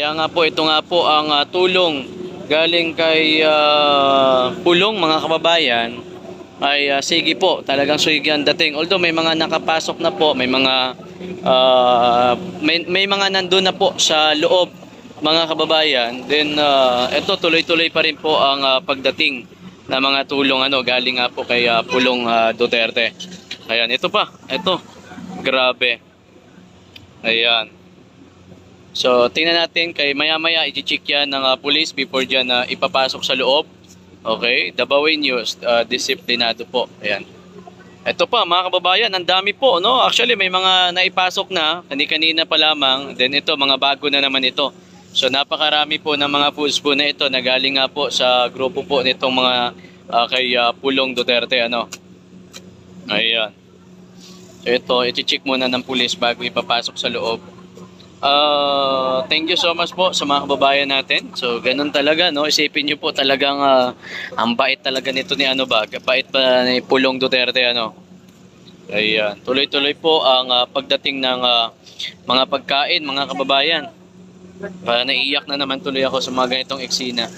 kaya nga po ito nga po ang tulong galing kay Pulong mga kababayan ay sige po, talagang suigi ang dating. Although may mga nakapasok na po, may mga may mga nandun na po sa loob mga kababayan. Then ito tuloy-tuloy pa rin po ang pagdating na mga tulong galing nga po kay Pulong Duterte. Ayan, ito pa, ito. Grabe. Ayan. So, tingnan natin kay maya-maya i-check yan ng police before dyan ipapasok sa loob. Okay, Dabawin News, disiplinado po. Ayan. Ito pa mga kababayan, ang dami po, no? Actually, may mga naipasok na, kanina pa lamang. Then ito, mga bago na naman ito. So, napakarami po ng mga foods po na ito na galing nga po sa grupo po nitong mga kay Pulong Duterte, Ayan. So, ito, i-check muna ng police bago ipapasok sa loob. Thank you so much po sa mga kababayan natin. So ganun talaga, no? Isipin niyo po talagang ang bait talaga nito ni bait pa ni Pulong Duterte, Ayan, tuloy-tuloy po ang pagdating ng mga pagkain, mga kababayan. Para naiiyak na naman tuloy ako sa mga ganitong eksena.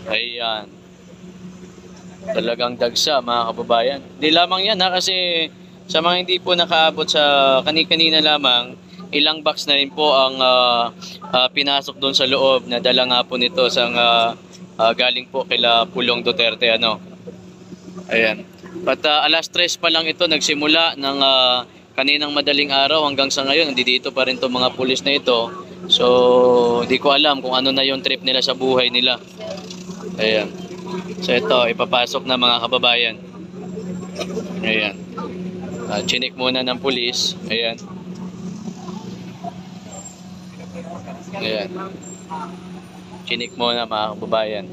Ayan. Talagang dagsa mga kababayan. Hindi lamang yan kasi sa mga hindi po nakaabot sa kanina lamang, ilang box na rin po ang pinasok doon sa loob na dala nga po nito sa galing po kila Pulong Duterte, Ayan. But alas 3 pa lang ito nagsimula ng kaninang madaling araw hanggang sa ngayon. Nandito pa rin itong mga pulis na ito. So, di ko alam kung ano na yung trip nila sa buhay nila. Ayan. So, ito, ipapasok na mga kababayan. Ayan. Chinik muna ng pulis. Ayan. Ayan. Chinik muna mga kababayan.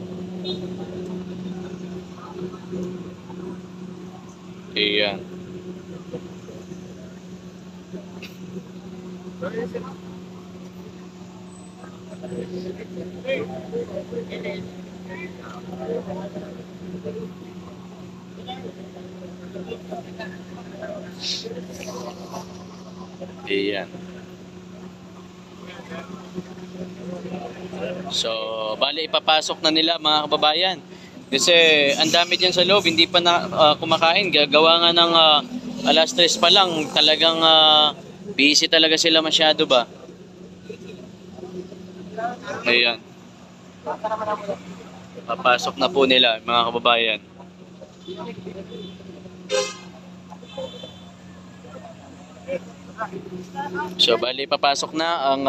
Ayan. Ayan. So, bali ipapasok na nila mga kababayan. Kasi ang dami diyan sa loob, hindi pa na kumakain. Gagawa nga ng alas 3 pa lang, talagang busy talaga sila masyado ba. Ayan. Papasok na po nila mga kababayan. So bali papasok na ang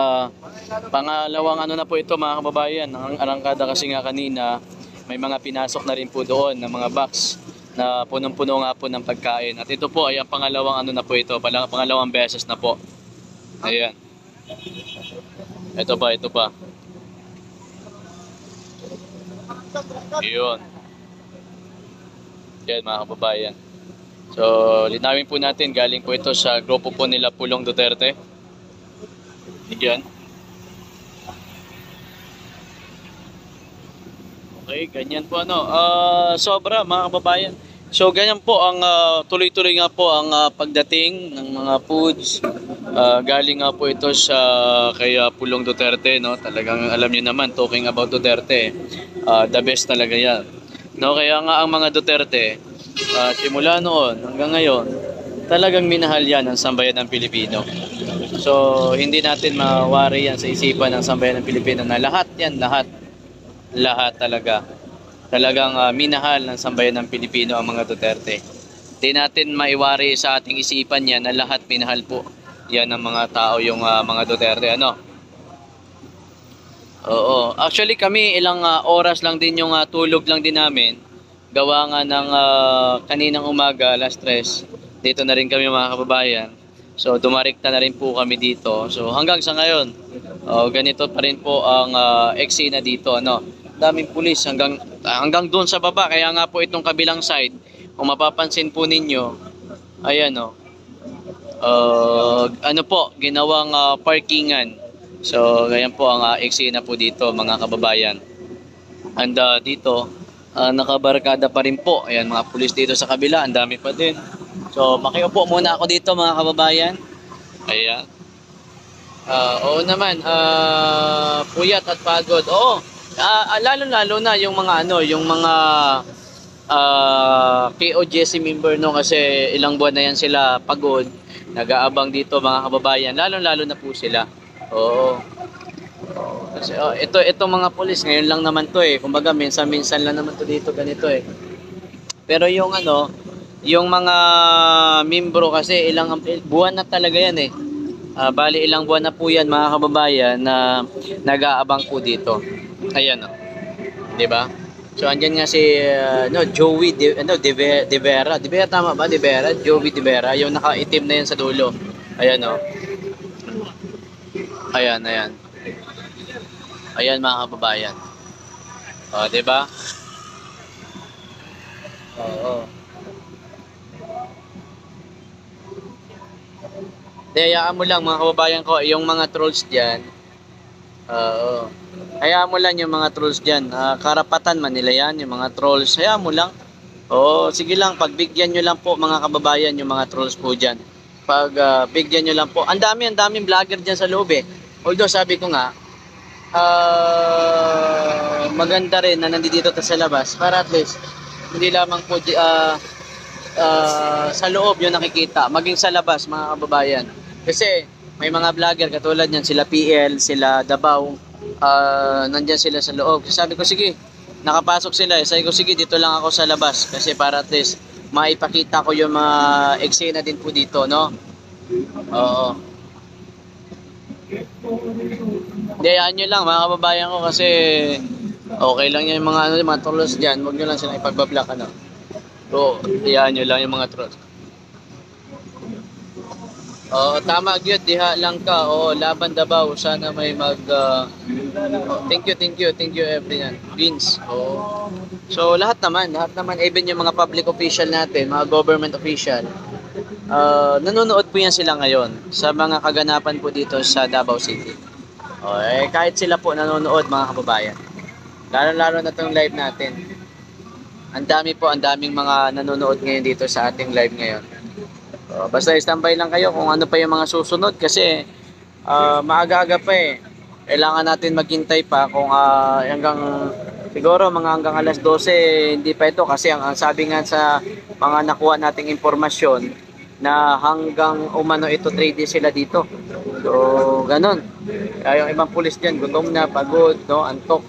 pangalawang na po ito mga kababayan. Ang arangkada kasi nga kanina may mga pinasok na rin po doon ng mga box na punong-puno nga po ng pagkain. At ito po ay ang pangalawang na po ito, pangalawang beses na po. Ayan. Ito pa. Iyon. Yan mga kababayan. So, linawin po natin, galing po ito sa grupo po nila Pulong Duterte. Yan. Okay, ganyan po sobra mga kababayan. So, ganyan po ang tuloy-tuloy nga po ang pagdating ng mga foods. Galing nga po ito sa kay Pulong Duterte, Talagang alam niyo naman, talking about Duterte, the best talaga yan. Kaya nga ang mga Duterte, simula noon hanggang ngayon, talagang minahal yan ang sambayan ng Pilipino. So, hindi natin mawari yan sa isipan ng sambayan ng Pilipino na lahat yan, lahat talaga. Talagang minahal ng sambayan ng Pilipino ang mga Duterte. Hindi natin maiwari sa ating isipan yan na lahat minahal po yan ng mga tao, yung mga Duterte, Oo. Actually kami ilang oras lang din yung tulog lang din namin. Gawa nga ng kaninang umaga, alas 3. Dito na rin kami mga kababayan. So dumarikta na rin po kami dito. So hanggang sa ngayon, ganito pa rin po ang eksena dito, Daming pulis hanggang doon sa baba. Kaya nga po itong kabilang side, kung mapapansin po ninyo, ayan ginawang parkingan. So ganyan po ang eksena po dito mga kababayan. And dito nakabarkada pa rin po. Ayan, mga pulis dito sa kabila, ang dami pa din. So makiupo muna ako dito mga kababayan. Ayan. Oo naman, puyat at pagod. Oo. Lalo-lalo na yung mga ano, yung mga KOJC member no kasi ilang buwan na yan sila pagod. Nag-aabang dito mga kababayan. Lalo-lalo na po sila. Oo. Kasi ito mga pulis ngayon lang naman to eh. Kumbaga minsan-minsan lang naman to dito ganito eh. Pero yung ano, yung mga membro kasi ilang buwan na talaga yan eh. Bali ilang buwan na po yan mga kababayan na nag-aabang po dito. Ayan oh. 'Di ba? So andyan nga si no Joey De Vera. De Vera tama ba? De Vera, Joey De Vera, yung nakaitim na yan sa dulo. Ayan oh. Ayan, ayan. Ayan mga kababayan. Oh, 'di ba? Oo. Hayaan mo lang mga kababayan ko, yung mga trolls diyan. Oo. Hayaan mo lang yung mga trolls diyan. Karapatan man nila 'yan, yung mga trolls. Hayaan mo lang. Oo, sige lang, pagbigyan nyo lang po mga kababayan yung mga trolls po diyan. Bigyan nyo lang po. Ang daming vlogger diyan sa loob eh. Although sabi ko nga, maganda rin na nandito sa labas para at least hindi lamang po sa loob yung nakikita, maging sa labas mga kababayan. Kasi may mga vlogger katulad niyan, sila PL, sila Dabaw, nandyan sila sa loob. Sabi ko sige, nakapasok sila eh. Sabi ko sige, dito lang ako sa labas kasi para at least maipakita ko yung mga eksena din po dito, no? Oo. Dayaan nyo lang mga kababayan ko kasi okay lang yung mga ano, mga trolls dyan. Huwag nyo lang sila ipagbablock ano. So, dayaan nyo lang yung mga trolls. Oo, tama gyud diha lang ka. Oo, laban Dabaw. Sana may thank you everyone. Beans. Oo. So lahat naman even yung mga public official natin, mga government official. Nanonood po yan sila ngayon sa mga kaganapan po dito sa Davao City. Kahit sila po nanonood mga kababayan. Lalo-lalo na tong live natin. Ang daming mga nanonood ngayon dito sa ating live ngayon. Basta standby lang kayo kung ano pa yung mga susunod kasi maaga-aga pa eh. Kailangan natin maghintay pa kung siguro hanggang alas 12 hindi pa ito kasi ang sabi nga sa mga nakuha nating impormasyon na hanggang umano ito 3 days sila dito. So ganun. Kaya yung ibang pulis diyan gutom na, pagod, no, antok.